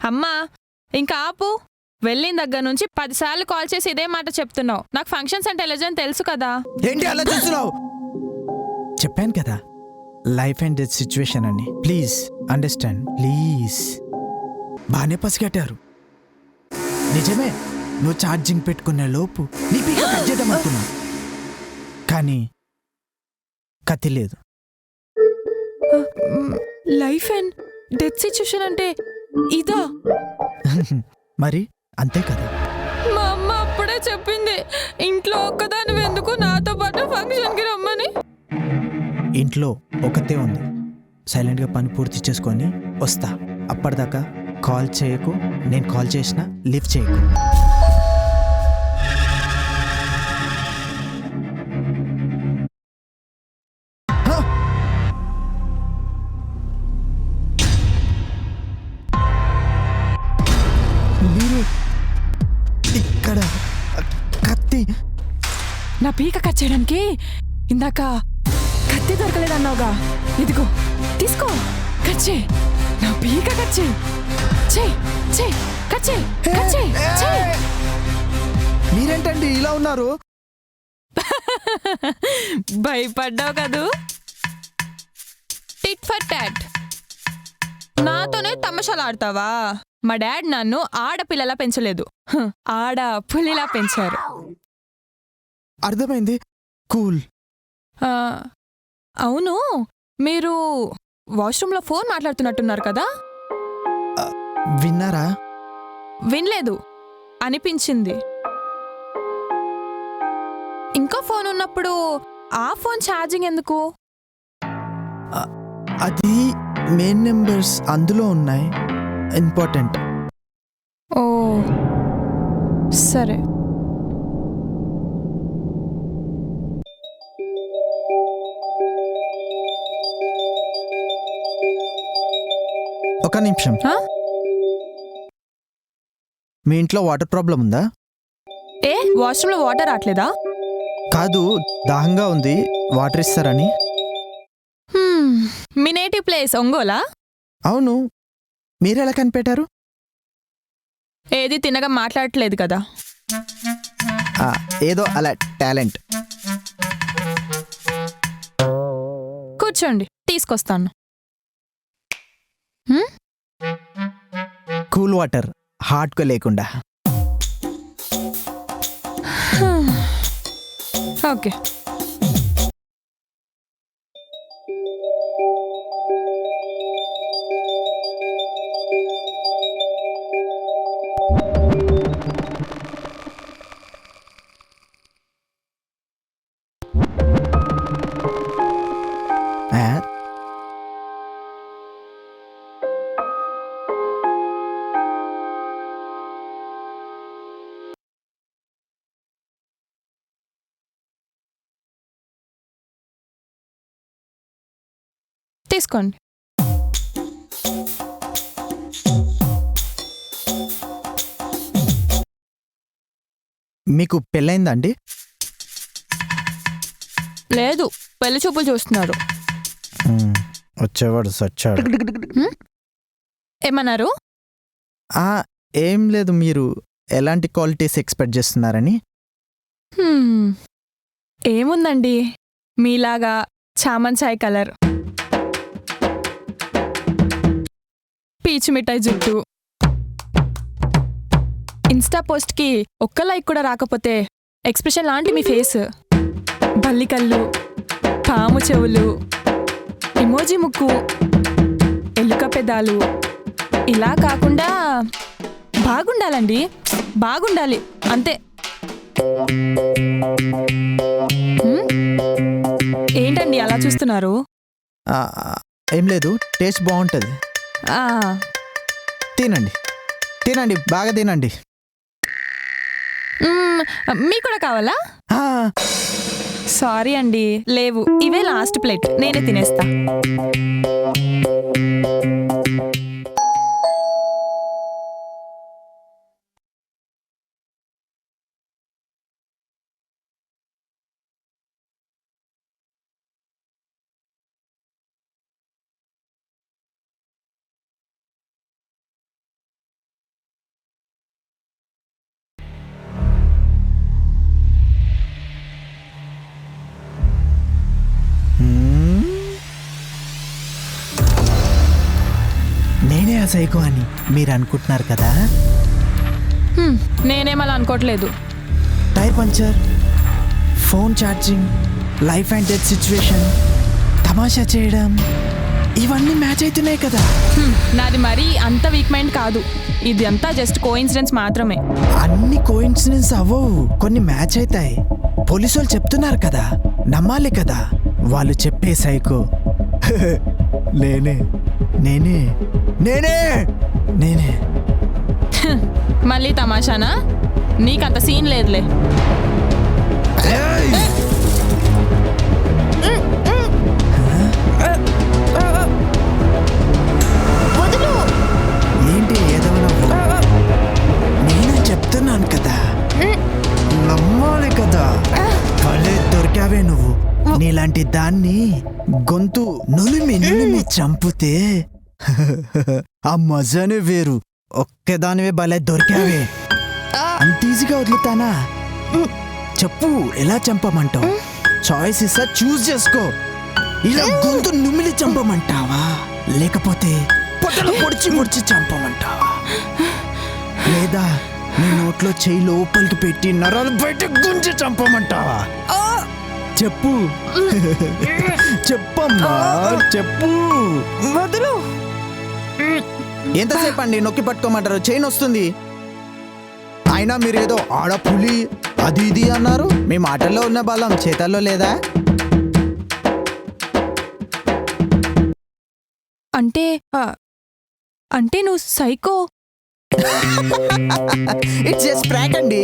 అమ్మా ఇంకా ఆపు. వెళ్ళిన దగ్గర నుంచి 10 సార్లు కాల్ చేసి ఇదే మాట చెప్తున్నావు. నాకు ఫంక్షన్స్ అంటే ఎలర్జీ తెలుసు కదా. ఏంటి అలా చూస్తున్నావు? చెప్పాను కదా లైఫ్ అండ్ డెత్ సిచ్యువేషన్ అని. Please understand please. బాగానే పసిగట్టారు. నిజమే, నువ్వు ఛార్జింగ్ పెట్టుకునే లోపు నీ పీక కట్ చేద్దాం అనుకున్నా, కానీ కత్తి లేదు. లైఫ్ అండ్ డెత్ సిచ్యుయేషన్ అంటే ఇదా? మరి అంతే కదా. మా అమ్మ అప్పుడే చెప్పింది ఇంట్లో ఒక్కదాని ఎందుకు నాతో పాటు ఫంక్షన్కి రమ్మని. ఇంట్లో ఒకతే ఉంది, సైలెంట్గా పని పూర్తి చేసుకొని వస్తా. అప్పటిదాకా కాల్ చేయకు, నేను కాల్ చేసినా లిఫ్ట్ చేయకు. మీరు ఇక్కడ కత్తి నా పీక కట్ చేయడానికి ఇందాక కత్తి దొరకలేదన్నావుగా, ఇదిగో తీసుకో, కట్ చేయి. నా పీక కట్ చేయి. చేయి చేయి కట్ చేయి కట్ చేయి చేయి. మీరేంటండి ఇలా ఉన్నారు? భయపడ్డావు కదూ. Tit for tat. నాతోనే తమాషాలు ఆడతావా? మా డాడ్ నన్ను ఆడపిల్లలా పెంచలేదు, ఆడ పులిలా పెంచారు. అర్థమైంది. కూల్. అవును, మీరు వాష్రూమ్లో ఫోన్ మాట్లాడుతున్నట్టున్నారు కదా. విన్నారా? వినలేదు, అనిపించింది. ఇంకో ఫోన్ ఉన్నప్పుడు ఆ ఫోన్ ఛార్జింగ్ ఎందుకు? అది మెయిన్ నెంబర్స్ అందులో ఉన్నాయి, ఇంపార్టెంట్. ఓ సరే. ఒక నిమిషం. మీ ఇంట్లో వాటర్ ప్రాబ్లం ఉందా? ఏ వాష్రూమ్లో వాటర్ రావట్లేదా? కాదు, దాహంగా ఉంది, వాటర్ ఇస్తారని. మీ నేటివ్ ప్లేస్ ఒంగోలా? అవును, మీరెలా కనిపెట్టారు? ఏది తినగా మాట్లాడట్లేదు కదా. ఏదో అలా టాలెంట్. కూర్చోండి, తీసుకొస్తాను. కూల్ వాటర్, హాట్గా లేకుండా. ఓకే. తీసుకోండి. మీకు పెళ్ళైందా అండి? లేదు, పెళ్లి చూపులు చూస్తున్నారు. వచ్చేవాడు సచ్చాడు. ఏమన్నారు? ఏం లేదు, మీరు ఎలాంటి క్వాలిటీస్ ఎక్స్పెక్ట్ చేస్తున్నారని. ఏముందండి, మీలాగా చామంచాయ్ కలర్, పీచు మిఠాయి జుట్టు, ఇన్స్టా పోస్ట్కి ఒక్క లైక్ కూడా రాకపోతే ఎక్స్ప్రెషన్ లాంటి మీ ఫేస్, బల్లి కళ్ళు, పాము చెవులు, ఎమోజీ ముక్కు, ఎలుక పెదాలు, ఇలా కాకుండా బాగుండాలండి, బాగుండాలి అంతే. ఏంటండి అలా చూస్తున్నారు? ఏం లేదు, టేస్ట్ బాగుంటుంది. తినండి తినండి, బాగా తినండి. మీకు కూడా కావాలా? సారీ అండి, లేవు, ఇవే లాస్ట్ ప్లేట్, నేనే తినేస్తా. నేనే ఆ సైకో అని మీరు అనుకుంటున్నారు కదా. నేనేమలా అనుకోవట్లేదు. Tyre puncture, phone charging, life and death situation, తమాషా చేయడం, ఇవన్నీ మ్యాచ్ అవుతున్నాయి కదా. నాది మరీ అంత వీక్ మైండ్ కాదు. ఇది అంతా జస్ట్ కోఇన్సిడెన్స్ మాత్రమే. అన్ని కోఇన్సిడెన్స్ అవ్వవు, కొన్ని మ్యాచ్ అవుతాయి. పోలీసు వాళ్ళు చెప్తున్నారు కదా, నమ్మాలి కదా. వాళ్ళు చెప్పే సైకో నేనే నేనే నేనే నేనే. మళ్ళీ తమాషానా? నీకంత సీన్ లేదులే. ఏంటి ఏదో నేనే చెప్తున్నాను కదా, నమ్మాలి కదా. భలే దొరికావే నువ్వు. నీలాంటి దాన్ని గొంతు నులిమి చంపితే ఆ మజానే వేరు. ఒక్కదానివే భలే దొరికావే. అంత ఈజీగా వదులుతానా? చెప్పు, ఎలా చంపమంటావు? చాయిస్ ఇస్తా, చూస్ చేసుకో. ఇలా గొంతు నుమిలి చంపమంటావా, లేకపోతే పొట్టలు పొడిచి చంపమంటావా, లేదా నీ నోట్లో చెయ్యి లోపలికి పెట్టి నరాలు బయట గుంజి చంపమంటావా? చెప్పు చెప్పమ్మా, చెప్పు. వదులు. ఎంతసేపు అండి నొక్కి పట్టుకోమంటారు? చైన్ వస్తుంది. అయినా మీరేదో ఆడ పులి అది ఇది అన్నారు. మీ మాటల్లో ఉన్న బలం చేతల్లో లేదా? అంటే అంటే నువ్వు సైకో. ఇట్స్ జస్ట్ ప్రాంక్ అండి.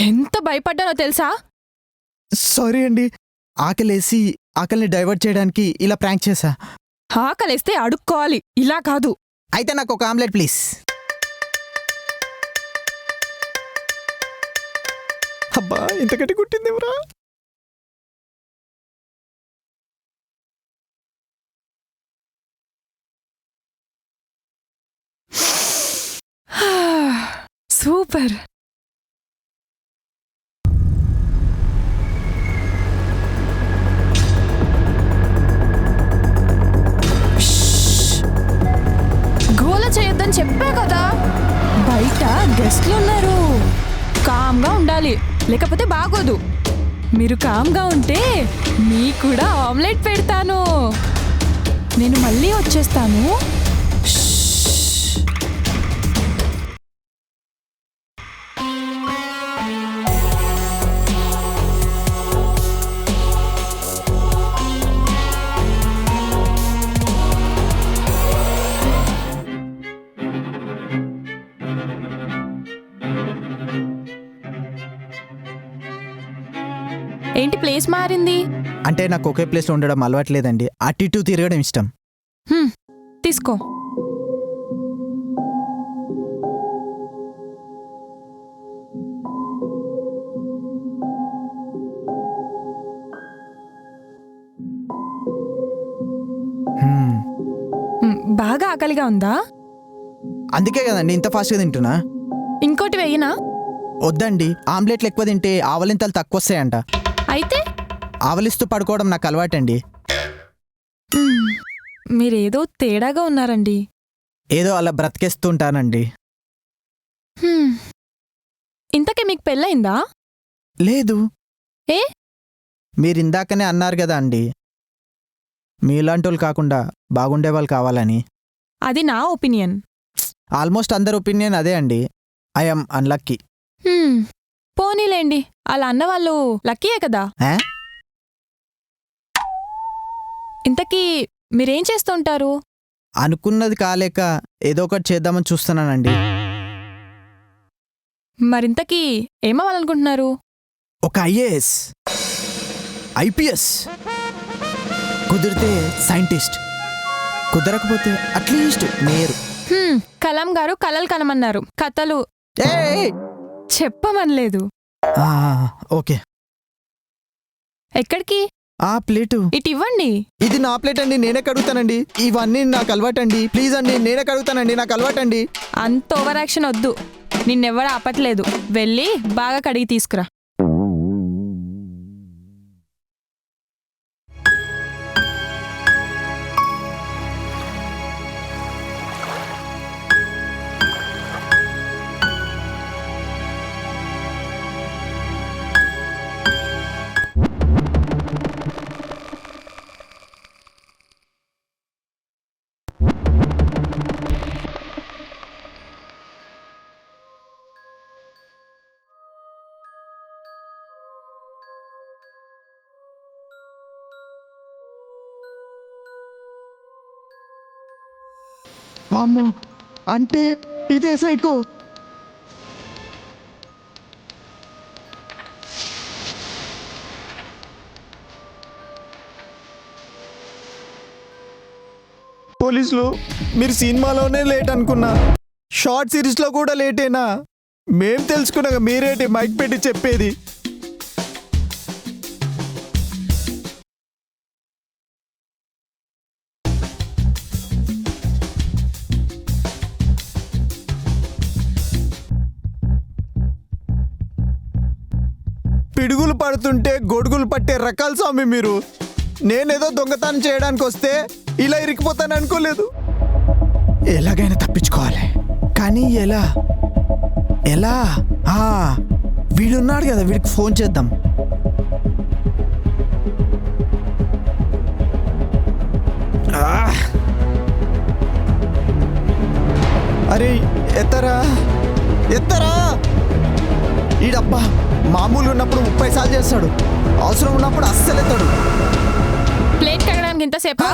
ఎంత భయపడ్డానో తెలుసా? సారీ అండి, ఆకలిని డైవర్ట్ చేయడానికి ఇలా ప్రాంక్ చేశా. ఆకలేస్తే అడుక్కోవాలి, ఇలా కాదు. అయితే నాకు ఒక ఆమ్లెట్ ప్లీజ్. అబ్బా, ఇంతకంటే కుట్టిందేమరా. సూపర్. గోల చేయొద్దని చెప్పా కదా. బయట గెస్ట్లు ఉన్నారు, కామ్గా ఉండాలి, లేకపోతే బాగోదు. మీరు కామ్గా ఉంటే మీకు కూడా ఆమ్లెట్ పెడతాను. నేను మళ్ళీ వచ్చేస్తాను. ఏంటి ప్లేస్ మారింది? అంటే నాకు ఒకే ప్లేస్లో ఉండడం అలవాట్లేదండి, అటు ఇటు తిరగడం ఇష్టం. తీసుకో. బాగా ఆకలిగా ఉందా? అందుకే కదండి ఇంత ఫాస్ట్గా తింటున్నా. ఇంకోటి వెయ్యినా? వద్దండి, ఆమ్లెట్లు ఎక్కువ తింటే ఆవలింతలు తక్కువ వస్తాయంట. అయితే ఆవలిస్తూ పడుకోవడం నాకు అలవాటండి. మీరేదో తేడాగా ఉన్నారండి. ఏదో అలా బ్రతికేస్తుంటానండి. ఇంతకీ మీకు పెళ్ళయిందా? లేదు. ఏ? మీరిందాకనే అన్నారు కదా అండి, మీలాంటి వాళ్ళు కాకుండా బాగుండేవాళ్ళు కావాలని. అది నా ఒపీనియన్. ఆల్మోస్ట్ అందరి ఒపీనియన్ అదే అండి. I'm unlucky. పోనీలేండి, అలా అన్నవాళ్ళు లక్కీయే కదా. ఇంతకీ మీరేం చేస్తుంటారు? అనుకున్నది కాలేక ఏదో ఒకటి చేద్దామని చూస్తున్నానండి. మరింతకీ ఏమవ్వాలనుకుంటున్నారు? ఒక ఐఏఎస్, ఐపీఎస్, కుదిరితే సైంటిస్ట్, కుదరకపోతే అట్లీస్ట్ మేయర్. కలాం గారు కలలు కనమన్నారు, కథలు చెప్పమనలేదు. ఓకే. ఎక్కడికి? ఆ ప్లేటు ఇటు ఇవ్వండి. ఇది నా ప్లేట్ అండి, నేనే కడుగుతానండి. ఇవన్నీ నాకు అలవాటండి. ప్లీజ్ అండి, నేనే కడుగుతానండి, నాకు అలవాటండి. అంత ఓవర్ యాక్షన్ వద్దు. నిన్నెవ్వరు ఆపట్లేదు, వెళ్ళి బాగా కడిగి తీసుకురా. అమ్మో, అంటే ఇదే సైకో. పోలీసులు, మీరు సినిమాలోనే లేట్ అనుకున్నా, షార్ట్ సిరీస్లో కూడా లేటేనా? మేం తెలుసుకున్నాక మీరేంటి మైక్ పెట్టి చెప్పేది? పిడుగులు పడుతుంటే గొడుగులు పట్టే రకాల స్వామి మీరు. నేనేదో దొంగతనం చేయడానికి వస్తే ఇలా ఇరికిపోతాను అనుకోలేదు. ఎలాగైనా తప్పించుకోవాలి, కానీ ఎలా ఎలా? వీడున్నాడు కదా, వీడికి ఫోన్ చేద్దాం. అరే ఎత్తరా ఎత్తరా. ఈడబ్బా మామూలు ఉన్నప్పుడు 30 సార్లు చేస్తాడు, అవసరం ఉన్నప్పుడు అస్సలు ఎత్తాడు. ప్లేట్ కడగడానికి ఇంతసేపా?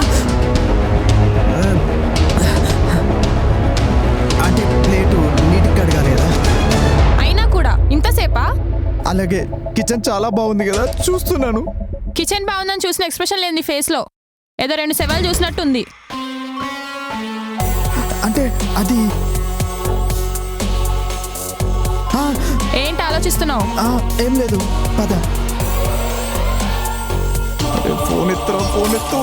అంటే ప్లేటు నీటికి కడగాలి కదా. అయినా కూడా ఇంతసేపా? అలాగే కిచెన్ చాలా బాగుంది కదా, చూస్తున్నాను. కిచెన్ బాగుందని చూసిన ఎక్స్ప్రెషన్ లేదు నీ ఫేస్ లో, ఏదో 2 సెవెల్ చూసినట్టుంది. అంటే అది ఏంటి ఆలోచిస్తున్నావు? ఏం లేదు, పద. ఫోన్ ఎత్తు.